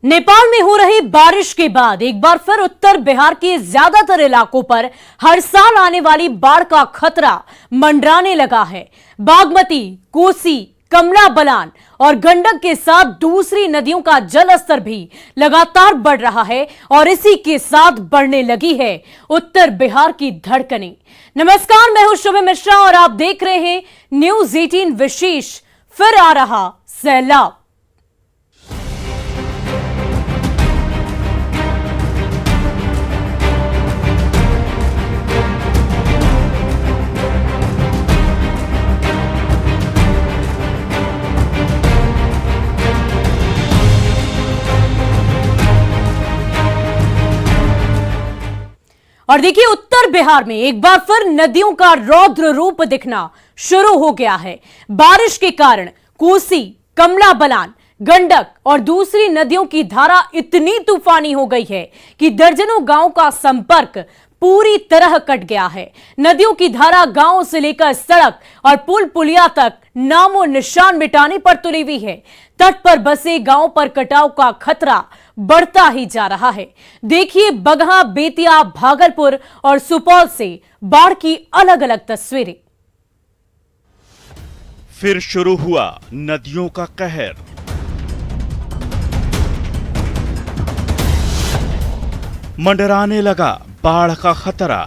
नेपाल में हो रही बारिश के बाद एक बार फिर उत्तर बिहार के ज्यादातर इलाकों पर हर साल आने वाली बाढ़ का खतरा मंडराने लगा है। बागमती, कोसी, कमला बलान और गंडक के साथ दूसरी नदियों का जलस्तर भी लगातार बढ़ रहा है और इसी के साथ बढ़ने लगी है उत्तर बिहार की धड़कनें। नमस्कार, मैं हूं शुभ मिश्रा और आप देख रहे हैं न्यूज 18 विशेष। फिर आ रहा सैलाब। और देखिए, उत्तर बिहार में एक बार फिर नदियों का रौद्र रूप दिखना शुरू हो गया है। बारिश के कारण कोसी, कमला बलान, गंडक और दूसरी नदियों की धारा इतनी तूफानी हो गई है कि दर्जनों गांवों का संपर्क पूरी तरह कट गया है। नदियों की धारा गांव से लेकर सड़क और पुल पुलिया तक नामो निशान मिटाने पर तुली हुई है। तट पर बसे गांवों पर कटाव का खतरा बढ़ता ही जा रहा है। देखिए बगहा, बेतिया, भागलपुर और सुपौल से बाढ़ की अलग अलग तस्वीरें। फिर शुरू हुआ नदियों का कहर। मंडराने लगा बाढ़ का खतरा।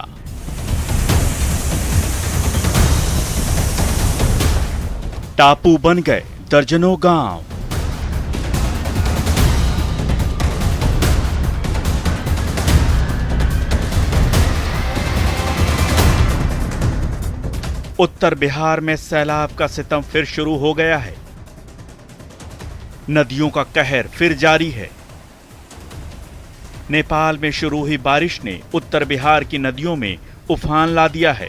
टापू बन गए दर्जनों गांव। उत्तर बिहार में सैलाब का सितम फिर शुरू हो गया है। नदियों का कहर फिर जारी है। नेपाल में शुरू हुई बारिश ने उत्तर बिहार की नदियों में उफान ला दिया है।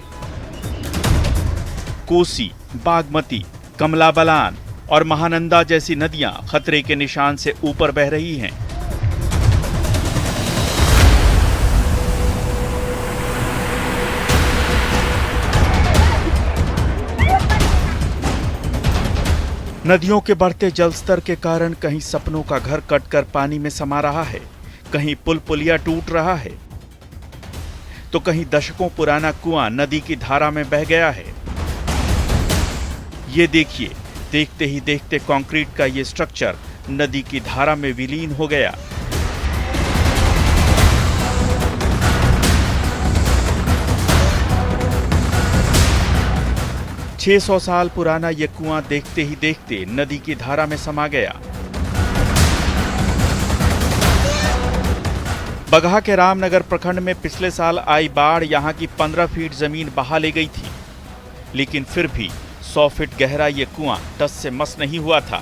कोसी, बागमती, कमला बलान और महानंदा जैसी नदियां खतरे के निशान से ऊपर बह रही हैं। नदियों के बढ़ते जलस्तर के कारण कहीं सपनों का घर कटकर पानी में समा रहा है, कहीं पुल पुलिया टूट रहा है, तो कहीं दशकों पुराना कुआं नदी की धारा में बह गया है। ये देखिए, देखते ही देखते कंक्रीट का ये स्ट्रक्चर नदी की धारा में विलीन हो गया। छह 600 साल पुराना यह कुआं देखते ही देखते नदी की धारा में समा गया। बगहा के रामनगर प्रखंड में पिछले साल आई बाढ़ यहां की 15 फीट जमीन बहा ले गई थी, लेकिन फिर भी 100 फीट गहरा यह कुआं टस से मस नहीं हुआ था।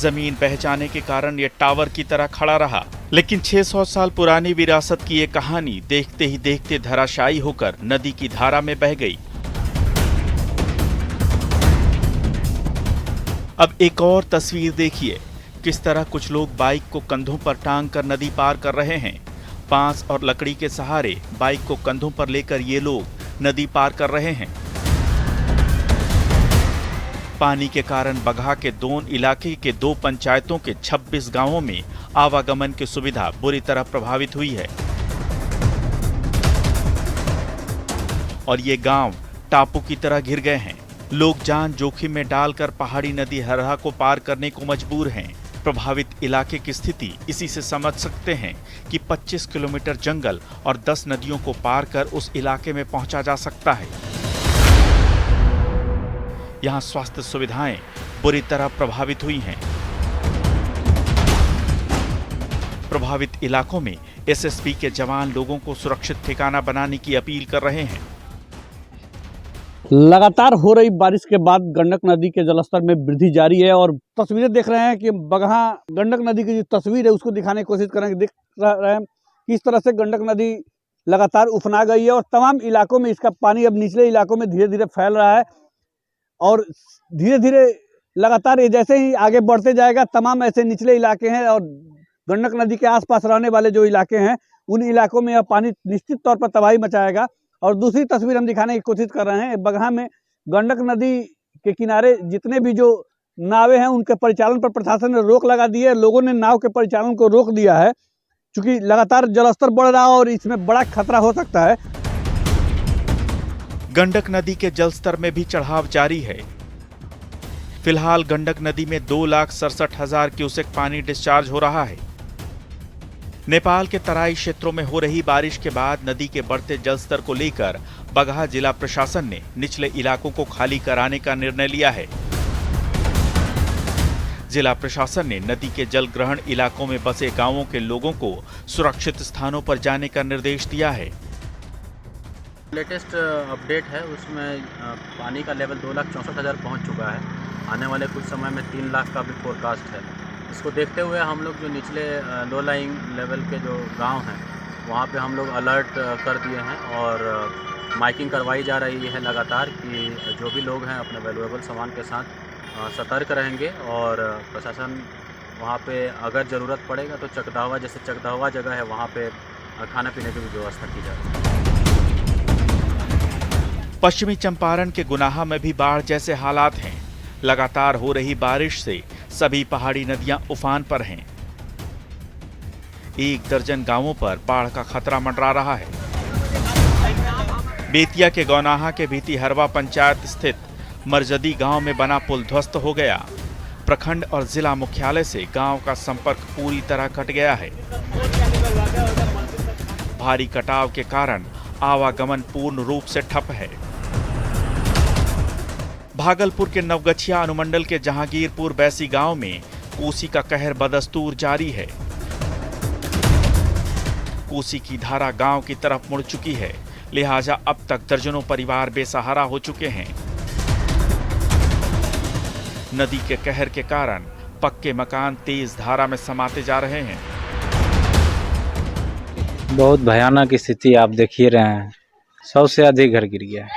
जमीन बह जाने के कारण यह टावर की तरह खड़ा रहा, लेकिन 600 साल पुरानी विरासत की यह कहानी देखते ही देखते धराशायी होकर नदी की धारा में बह गई। अब एक और तस्वीर देखिए, किस तरह कुछ लोग बाइक को कंधों पर टांग कर नदी पार कर रहे हैं। बांस और लकड़ी के सहारे बाइक को कंधों पर लेकर ये लोग नदी पार कर रहे हैं। पानी के कारण बगहा के दोन इलाके के 2 पंचायतों के 26 गांवों में आवागमन की सुविधा बुरी तरह प्रभावित हुई है और ये गांव टापू की तरह घिर गए हैं। लोग जान जोखिम में डालकर पहाड़ी नदी हरहा को पार करने को मजबूर हैं। प्रभावित इलाके की स्थिति इसी से समझ सकते हैं कि 25 किलोमीटर जंगल और 10 नदियों को पार कर उस इलाके में पहुंचा जा सकता है। यहां स्वास्थ्य सुविधाएं बुरी तरह प्रभावित हुई हैं। प्रभावित इलाकों में एसएसबी के जवान लोगों को सुरक्षित ठिकाना बनाने की अपील कर रहे हैं। लगातार हो रही बारिश के बाद गंडक नदी के जलस्तर में वृद्धि जारी है और तस्वीरें देख रहे हैं कि बगहा गंडक नदी की जो तस्वीर है उसको दिखाने की कोशिश कर रहे हैं। देख रहे हैं किस तरह से गंडक नदी लगातार उफना गई है और तमाम इलाकों में इसका पानी अब निचले इलाकों में धीरे धीरे फैल रहा है और धीरे धीरे लगातार ये जैसे ही आगे बढ़ते जाएगा, तमाम ऐसे निचले इलाके हैं और गंडक नदी के आसपास रहने वाले जो इलाके हैं उन इलाकों में यह पानी निश्चित तौर पर तबाही मचाएगा। और दूसरी तस्वीर हम दिखाने की कोशिश कर रहे हैं, बगहा में गंडक नदी के किनारे जितने भी जो नावें हैं उनके परिचालन पर प्रशासन ने रोक लगा दी है। लोगों ने नाव के परिचालन को रोक दिया है क्योंकि लगातार जलस्तर बढ़ रहा है और इसमें बड़ा खतरा हो सकता है। गंडक नदी के जलस्तर में भी चढ़ाव जारी है। फिलहाल गंडक नदी में 2,67,000 क्यूसेक पानी डिस्चार्ज हो रहा है। नेपाल के तराई क्षेत्रों में हो रही बारिश के बाद नदी के बढ़ते जलस्तर को लेकर बगहा जिला प्रशासन ने निचले इलाकों को खाली कराने का निर्णय लिया है। जिला प्रशासन ने नदी के जलग्रहण इलाकों में बसे गांवों के लोगों को सुरक्षित स्थानों पर जाने का निर्देश दिया है। लेटेस्ट अपडेट है, उसमें पानी का लेवल 2,64,000 पहुंच चुका है। आने वाले कुछ समय में 3 लाख का भी फोरकास्ट है। इसको देखते हुए हम लोग जो निचले लो लाइंग लेवल के जो गांव हैं वहां पे हम लोग अलर्ट कर दिए हैं और माइकिंग करवाई जा रही है लगातार कि जो भी लोग हैं अपने वैल्यूएबल सामान के साथ सतर्क रहेंगे और प्रशासन वहाँ पे अगर ज़रूरत पड़ेगा तो चकदहवा, जैसे चकदहवा जगह है वहाँ पे खाने पीने की भी व्यवस्था की जाए। पश्चिमी चंपारण के गुनाहा में भी बाढ़ जैसे हालात हैं। लगातार हो रही बारिश से सभी पहाड़ी नदियां उफान पर हैं। 1 दर्जन गांवों पर बाढ़ का खतरा मंडरा रहा है। बेतिया के गौनाहा के भीतीहरवा पंचायत स्थित मरजदी गांव में बना पुल ध्वस्त हो गया। प्रखंड और जिला मुख्यालय से गांव का संपर्क पूरी तरह कट गया है। भारी कटाव के कारण आवागमन पूर्ण रूप से ठप है। भागलपुर के नवगछिया अनुमंडल के जहांगीरपुर बैसी गांव में कोसी का कहर बदस्तूर जारी है। कोसी की धारा गांव की तरफ मुड़ चुकी है, लिहाजा अब तक दर्जनों परिवार बेसहारा हो चुके हैं। नदी के कहर के कारण पक्के मकान तेज धारा में समाते जा रहे हैं। बहुत भयानक स्थिति आप देख ही रहे हैं। 100 से अधिक घर गिर गया है।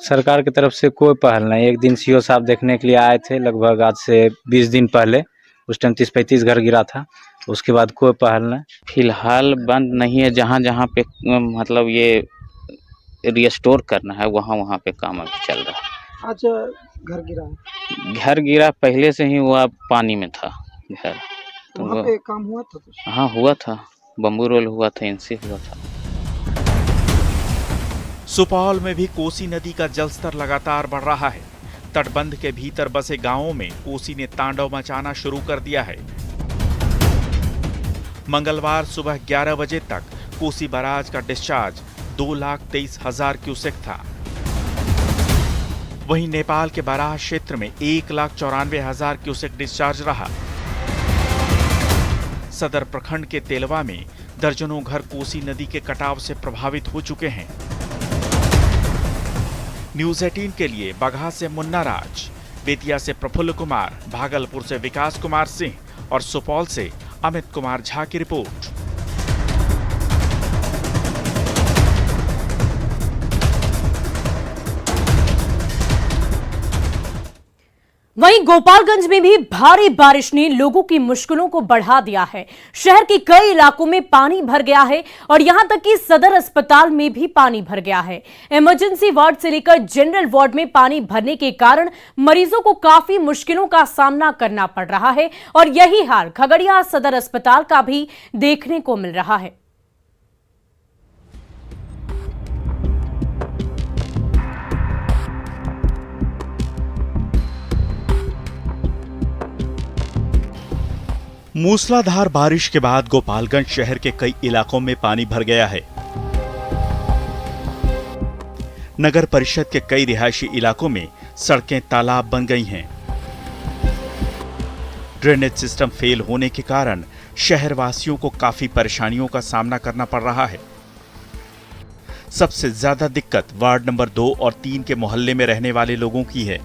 सरकार की तरफ से कोई पहल नहीं। एक दिन सीओ साहब देखने के लिए आए थे, लगभग आज से 20 दिन पहले। उस टाइम 30-35 घर गिरा था। उसके बाद कोई पहल नहीं। फिलहाल बंद नहीं है। जहाँ जहाँ पे मतलब ये रिस्टोर करना है वहाँ पे काम अभी चल रहा है। आज घर गिरा पहले से ही हुआ, पानी में था घर। तो वहाँ पे काम हुआ था कुछ? हाँ हुआ था, बम्बू रोल हुआ था, इनसे हुआ था। सुपौल में भी कोसी नदी का जलस्तर लगातार बढ़ रहा है। तटबंध के भीतर बसे गांवों में कोसी ने तांडव मचाना शुरू कर दिया है। मंगलवार सुबह 11 बजे तक कोसी बैराज का डिस्चार्ज 2,23,000 क्यूसेक था। वहीं नेपाल के बैराज क्षेत्र में 1,94,000 क्यूसेक डिस्चार्ज रहा। सदर प्रखंड के तेलवा में दर्जनों घर कोसी नदी के कटाव से प्रभावित हो चुके हैं। न्यूज 18 के लिए बगहा से मुन्ना राज, बेतिया से प्रफुल्ल कुमार, भागलपुर से विकास कुमार सिंह और सुपौल से अमित कुमार झा की रिपोर्ट। वहीं गोपालगंज में भी भारी बारिश ने लोगों की मुश्किलों को बढ़ा दिया है। शहर के कई इलाकों में पानी भर गया है और यहां तक कि सदर अस्पताल में भी पानी भर गया है। इमरजेंसी वार्ड से लेकर जनरल वार्ड में पानी भरने के कारण मरीजों को काफी मुश्किलों का सामना करना पड़ रहा है और यही हाल खगड़िया सदर अस्पताल का भी देखने को मिल रहा है। मूसलाधार बारिश के बाद गोपालगंज शहर के कई इलाकों में पानी भर गया है। नगर परिषद के कई रिहायशी इलाकों में सड़कें तालाब बन गई हैं। ड्रेनेज सिस्टम फेल होने के कारण शहरवासियों को काफी परेशानियों का सामना करना पड़ रहा है। सबसे ज्यादा दिक्कत वार्ड नंबर 2 और 3 के मोहल्ले में रहने वाले लोगों की है।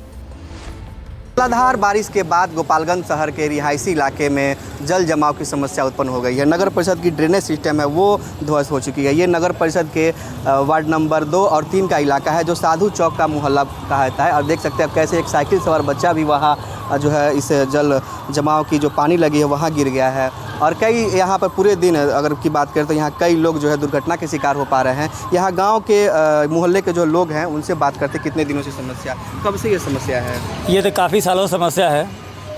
मूसलाधार बारिश के बाद गोपालगंज शहर के रिहायशी इलाके में जल जमाव की समस्या उत्पन्न हो गई है। नगर परिषद की ड्रेनेज सिस्टम है वो ध्वस्त हो चुकी है। ये नगर परिषद के वार्ड नंबर 2 और 3 का इलाका है जो साधु चौक का मोहल्ला कहा जाता है। और देख सकते हैं कैसे एक साइकिल सवार बच्चा भी वहाँ जो है इस जल जमाव की जो पानी लगी है वहाँ गिर गया है। और कई यहाँ पर पूरे दिन अगर की बात करें तो यहाँ कई लोग जो है दुर्घटना के शिकार हो पा रहे हैं। यहाँ गांव के मोहल्ले के जो लोग हैं उनसे बात करते कितने दिनों से समस्या, कब से ये समस्या है? ये तो काफ़ी सालों से समस्या है।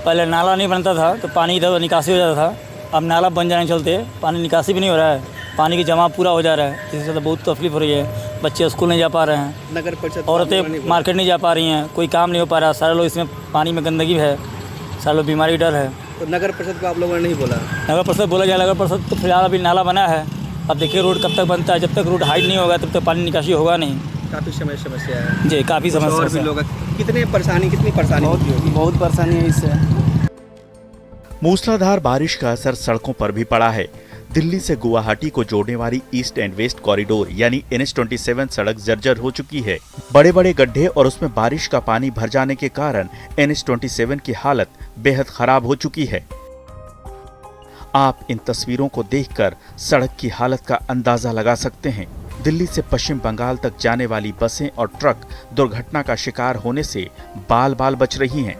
पहले नाला नहीं बनता था तो पानी इधर निकासी हो जाता था। अब नाला बन जाने चलते पानी निकासी भी नहीं हो रहा है, पानी की जमा पूरा हो जा रहा है, जिससे तो बहुत तकलीफ हो रही है। बच्चे स्कूल नहीं जा पा रहे हैं, नगर परिषद औरतें मार्केट नहीं जा पा रही हैं, कोई काम नहीं हो पा रहा। सारे लोग इसमें पानी में गंदगी है, सारे लोग बीमारी डर है। तो नगर परिषद को आप लोगों ने नहीं बोला? नगर परिषद बोला जाए, नगर परिषद तो फिलहाल अभी नाला बना है। अब देखिए रोड कब तक बनता है, जब तक रोड हाइट नहीं होगा तब तक पानी निकासी होगा नहीं। काफ़ी समस्या है जी, काफ़ी और भी समस्या। लोग कितनी परेशानी होती होगी? बहुत परेशानी है इससे। मूसलाधार बारिश का असर सड़कों पर भी पड़ा है। दिल्ली से गुवाहाटी को जोड़ने वाली ईस्ट एंड वेस्ट कॉरिडोर यानी NH27 सड़क जर्जर हो चुकी है। बड़े बड़े गड्ढे और उसमें बारिश का पानी भर जाने के कारण NH27 की हालत बेहद खराब हो चुकी है। आप इन तस्वीरों को देखकर सड़क की हालत का अंदाजा लगा सकते हैं। दिल्ली से पश्चिम बंगाल तक जाने वाली बसें और ट्रक दुर्घटना का शिकार होने से बाल बाल बच रही हैं।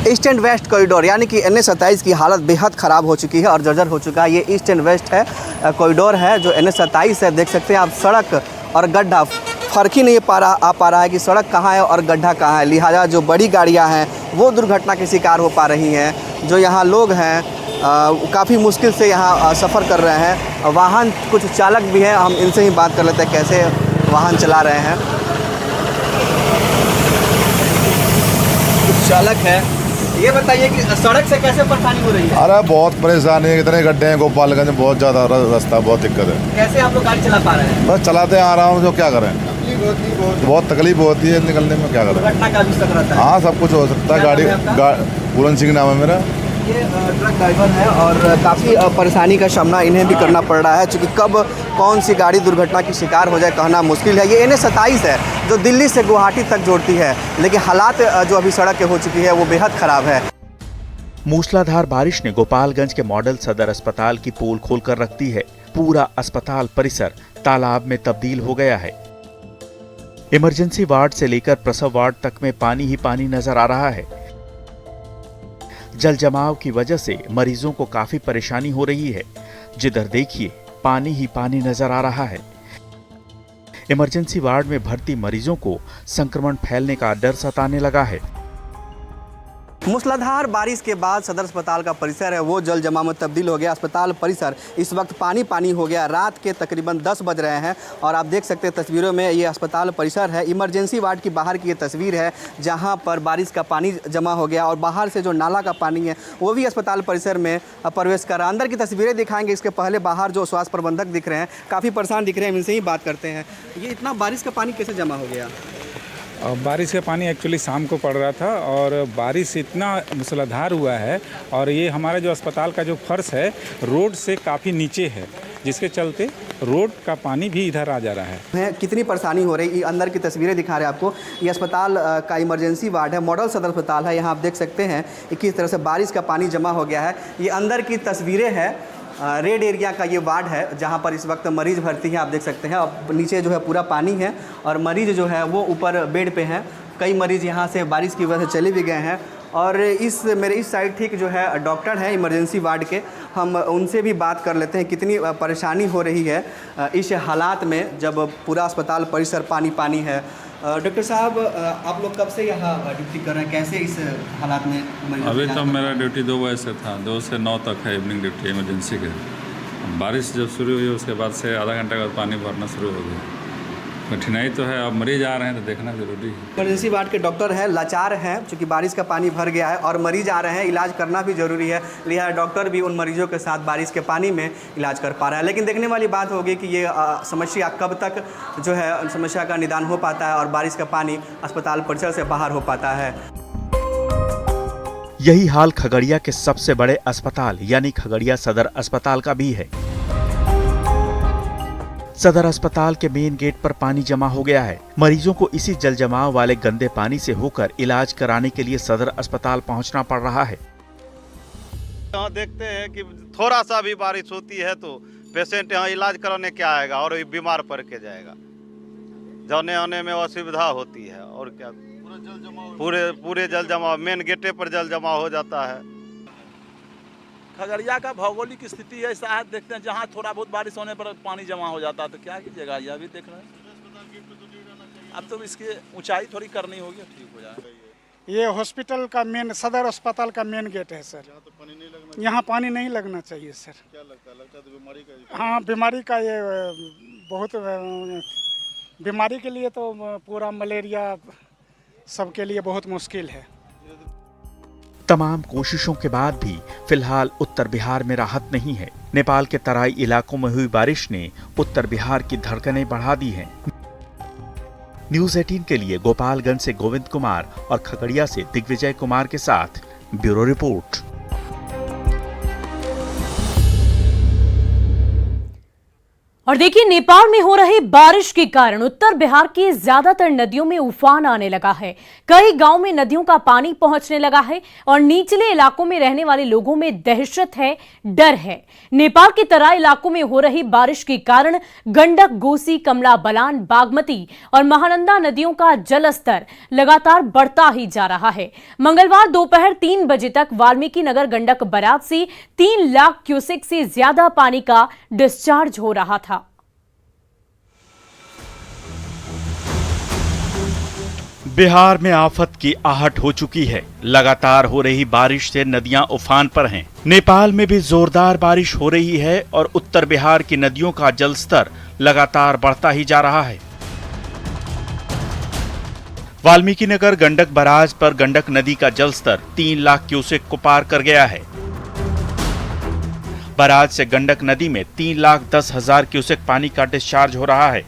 ईस्ट एंड वेस्ट कॉरिडोर यानी कि NH27 की हालत बेहद ख़राब हो चुकी है और जर्जर हो चुका है। ये ईस्ट एंड वेस्ट है कॉरिडोर है जो NH27 है। देख सकते हैं आप, सड़क और गड्ढा फर्क ही नहीं आ पा रहा है कि सड़क कहाँ है और गड्ढा कहाँ है। लिहाजा जो बड़ी गाड़ियाँ हैं वो दुर्घटना के शिकार हो पा रही हैं। जो यहाँ लोग हैं काफ़ी मुश्किल से यहाँ सफ़र कर रहे हैं। वाहन कुछ चालक भी हैं, हम इनसे ही बात कर लेते हैं कैसे वाहन चला रहे हैं। कुछ चालक है, ये बताइए कि सड़क से कैसे परेशानी हो रही है? अरे बहुत परेशानी है, इतने गड्ढे हैं गोपालगंज में, बहुत ज़्यादा रास्ता, बहुत दिक्कत है। कैसे आप लोग गाड़ी चला पा रहे हैं? बस चलाते हैं आराम से, क्या करें, बहुत तकलीफ होती है निकलने में, क्या करें। घटना का भी सक रहता है। हाँ, सब कुछ हो सकता है। पूरन सिंह नाम है मेरा। ये ट्रक ड्राइवर है और काफ़ी परेशानी का सामना इन्हें भी करना पड़ रहा है, क्योंकि कब कौन सी गाड़ी दुर्घटना की शिकार हो जाए कहना मुश्किल है। ये NH27 है जो दिल्ली से गुवाहाटी तक जोड़ती है, लेकिन हालात जो अभी सड़क के हो चुकी है वो बेहद ख़राब है। मूसलाधार बारिश ने गोपालगंज के मॉडल सदर अस्पताल की पोल खोलकर रख दी है। पूरा अस्पताल परिसर तालाब में तब्दील हो गया है। इमरजेंसी वार्ड से लेकर प्रसव वार्ड तक में पानी ही पानी नजर आ रहा है। जल जमाव की वजह से मरीजों को काफी परेशानी हो रही है। जिधर देखिए पानी ही पानी नजर आ रहा है। इमरजेंसी वार्ड में भर्ती मरीजों को संक्रमण फैलने का डर सताने लगा है। मूसलाधार बारिश के बाद सदर अस्पताल का परिसर है वो जल जमाव में तब्दील हो गया। अस्पताल परिसर इस वक्त पानी पानी हो गया। रात के तकरीबन 10 बज रहे हैं और आप देख सकते हैं तस्वीरों में ये अस्पताल परिसर है। इमरजेंसी वार्ड की बाहर की ये तस्वीर है जहां पर बारिश का पानी जमा हो गया और बाहर से जो नाला का पानी है वो भी अस्पताल परिसर में प्रवेश कर रहा है। अंदर की तस्वीरें दिखाएंगे। इसके पहले बाहर जो स्वास्थ्य प्रबंधक दिख रहे हैं काफ़ी परेशान दिख रहे हैं, इनसे ही बात करते हैं। ये इतना बारिश का पानी कैसे जमा हो गया? बारिश का पानी एक्चुअली शाम को पड़ रहा था और बारिश इतना मूसलाधार हुआ है और ये हमारा जो अस्पताल का जो फर्श है रोड से काफ़ी नीचे है, जिसके चलते रोड का पानी भी इधर आ जा रहा है। कितनी परेशानी हो रही है, अंदर की तस्वीरें दिखा रहे हैं आपको। ये अस्पताल का इमरजेंसी वार्ड है, मॉडल सदर अस्पताल है। यहाँ आप देख सकते हैं कि किस तरह से बारिश का पानी जमा हो गया है। ये अंदर की तस्वीरें हैं। रेड एरिया का ये वार्ड है जहाँ पर इस वक्त मरीज़ भर्ती है। आप देख सकते हैं अब नीचे जो है पूरा पानी है और मरीज़ जो है वो ऊपर बेड पे हैं। कई मरीज़ यहाँ से बारिश की वजह से चले भी गए हैं। और मेरे इस साइड ठीक जो है डॉक्टर हैं इमरजेंसी वार्ड के, हम उनसे भी बात कर लेते हैं कितनी परेशानी हो रही है इस हालात में जब पूरा अस्पताल परिसर पानी पानी है। डॉक्टर साहब, आप लोग कब से यहाँ ड्यूटी कर रहे हैं, कैसे इस हालात में? अभी तो मेरा ड्यूटी 2 बजे से था, 2 से 9 तक है इवनिंग ड्यूटी इमरजेंसी के। बारिश जब शुरू हुई उसके बाद से आधा घंटे बाद पानी भरना शुरू हो गया। कठिनाई तो है, अब मरीज आ रहे हैं तो देखना जरूरी है। इमरजेंसी वार्ड के डॉक्टर हैं, लाचार हैं क्योंकि बारिश का पानी भर गया है और मरीज आ रहे हैं, इलाज करना भी जरूरी है। लिहाजा डॉक्टर भी उन मरीजों के साथ बारिश के पानी में इलाज कर पा रहा है। लेकिन देखने वाली बात होगी कि ये समस्या कब तक जो है समस्या का निदान हो पाता है और बारिश का पानी अस्पताल परिसर से बाहर हो पाता है। यही हाल खगड़िया के सबसे बड़े अस्पताल यानी खगड़िया सदर अस्पताल का भी है। सदर अस्पताल के मेन गेट पर पानी जमा हो गया है। मरीजों को इसी जल जमाव वाले गंदे पानी से होकर इलाज कराने के लिए सदर अस्पताल पहुंचना पड़ रहा है। यहाँ देखते हैं कि थोड़ा सा भी बारिश होती है तो पेशेंट यहाँ इलाज कराने क्या आएगा और बीमार पड़ के जाएगा। जाने आने में असुविधा होती है और क्या, पूरे जल जमाव मेन गेटे पर जल जमाव हो जाता है। खगड़िया का भौगोलिक स्थिति ऐसा है, देखते हैं जहाँ थोड़ा बहुत बारिश होने पर पानी जमा हो जाता है तो क्या कीजिएगा, यह भी देख रहे हैं। अब तो इसकी ऊंचाई थोड़ी करनी होगी, ठीक हो जाए। ये हॉस्पिटल का मेन, सदर अस्पताल का मेन गेट है सर। यहाँ पानी नहीं लगना चाहिए सर। क्या लगता है तो बीमारी का? हाँ, बीमारी का ये बहुत बीमारी के लिए तो पूरा मलेरिया सबके लिए बहुत मुश्किल है। तमाम कोशिशों के बाद भी फिलहाल उत्तर बिहार में राहत नहीं है। नेपाल के तराई इलाकों में हुई बारिश ने उत्तर बिहार की धड़कनें बढ़ा दी हैं। न्यूज़ 18 के लिए गोपालगंज से गोविंद कुमार और खगड़िया से दिग्विजय कुमार के साथ ब्यूरो रिपोर्ट। और देखिए, नेपाल में हो रही बारिश के कारण उत्तर बिहार की ज्यादातर नदियों में उफान आने लगा है। कई गांव में नदियों का पानी पहुंचने लगा है और निचले इलाकों में रहने वाले लोगों में दहशत है, डर है। नेपाल के तराई इलाकों में हो रही बारिश के कारण गंडक, गोसी, कमला बलान, बागमती और महानंदा नदियों का जलस्तर लगातार बढ़ता ही जा रहा है। मंगलवार दोपहर 3 बजे तक वाल्मीकि नगर गंडक बराज से 3 लाख क्यूसेक से ज्यादा पानी का डिस्चार्ज हो रहा था। बिहार में आफत की आहट हो चुकी है। लगातार हो रही बारिश से नदियां उफान पर हैं। नेपाल में भी जोरदार बारिश हो रही है और उत्तर बिहार की नदियों का जलस्तर लगातार बढ़ता ही जा रहा है। वाल्मीकि नगर गंडक बराज पर गंडक नदी का जलस्तर 3 लाख क्यूसेक को पार कर गया है। बराज से गंडक नदी में 3,10,000 क्यूसेक पानी का डिस्चार्ज हो रहा है।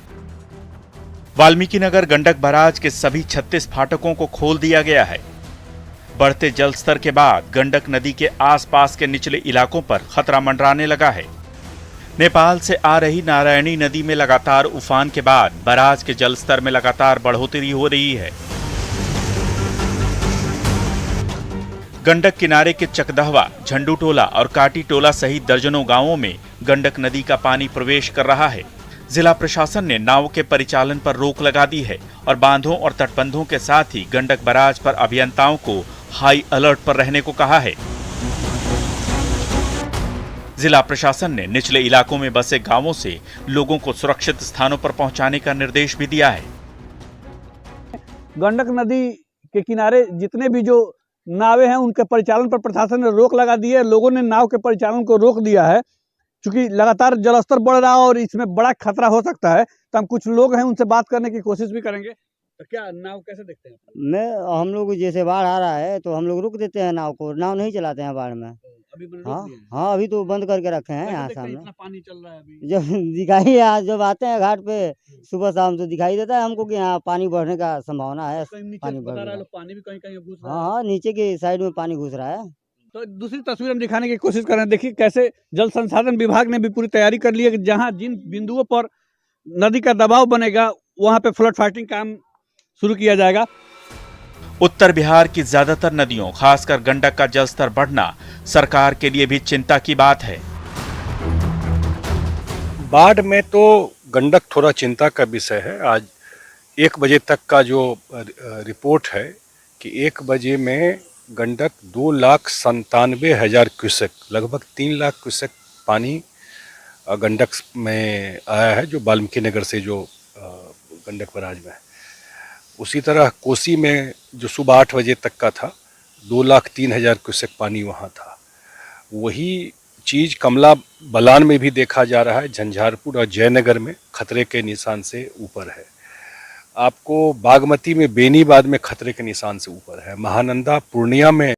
वाल्मीकि नगर गंडक बराज के सभी 36 फाटकों को खोल दिया गया है। बढ़ते जलस्तर के बाद गंडक नदी के आसपास के निचले इलाकों पर खतरा मंडराने लगा है। नेपाल से आ रही नारायणी नदी में लगातार उफान के बाद बराज के जलस्तर में लगातार बढ़ोतरी हो रही है। गंडक किनारे के चकदहवा, झंडू टोला और काटी टोला सहित दर्जनों गांवों में गंडक नदी का पानी प्रवेश कर रहा है। जिला प्रशासन ने नाव के परिचालन पर रोक लगा दी है और बांधों और तटबंधों के साथ ही गंडक बराज पर अभियंताओं को हाई अलर्ट पर रहने को कहा है। जिला प्रशासन ने निचले इलाकों में बसे गांवों से लोगों को सुरक्षित स्थानों पर पहुंचाने का निर्देश भी दिया है। गंडक नदी के किनारे जितने भी जो नावें हैं उनके परिचालन पर प्रशासन ने रोक लगा दी है। लोगों ने नाव के परिचालन को रोक दिया है। चूंकि लगातार जलस्तर बढ़ रहा है और इसमें बड़ा खतरा हो सकता है, तो हम कुछ लोग हैं उनसे बात करने की कोशिश भी करेंगे। तो क्या नाव कैसे देखते हैं? हम लोग जैसे बाढ़ आ रहा है तो हम लोग रुक देते हैं नाव को, नाव नहीं चलाते हैं बाढ़ में। अभी हाँ, अभी तो बंद करके रखे हैं। यहाँ सामने इतना पानी चल रहा है अभी। जब दिखाई यहाँ जब आते हैं घाट पे सुबह शाम तो दिखाई देता है हमको कि यहाँ पानी बढ़ने का संभावना है। पानी बढ़ रहा है, पानी भी कहीं कहीं घुस रहा है। हाँ, नीचे की साइड में पानी घुस रहा है। तो दूसरी तस्वीर हम दिखाने की कोशिश कर रहे हैं। देखिए कैसे जल संसाधन विभाग ने भी पूरी तैयारी कर ली है कि जहां जिन बिंदुओं पर नदी का दबाव बनेगा वहां पे फ्लड फाइटिंग काम शुरू किया जाएगा। उत्तर बिहार की ज्यादातर नदियों, खासकर गंडक का जलस्तर बढ़ना सरकार के लिए भी चिंता की बात है। बाढ़ में तो गंडक थोड़ा चिंता का विषय है। आज 1 बजे तक का जो रिपोर्ट है कि 1 बजे में गंडक 2,97,000 क्यूसेक, लगभग 3 लाख क्यूसेक पानी गंडक में आया है, जो वाल्मीकि नगर से जो गंडक बराज में है। उसी तरह कोसी में जो सुबह 8 बजे तक का था 2,03,000 क्यूसेक पानी वहाँ था। वही चीज़ कमला बलान में भी देखा जा रहा है। झंझारपुर और जयनगर में खतरे के निशान से ऊपर है। आपको बागमती में बेनीबाद में खतरे के निशान से ऊपर है। महानंदा पूर्णिया में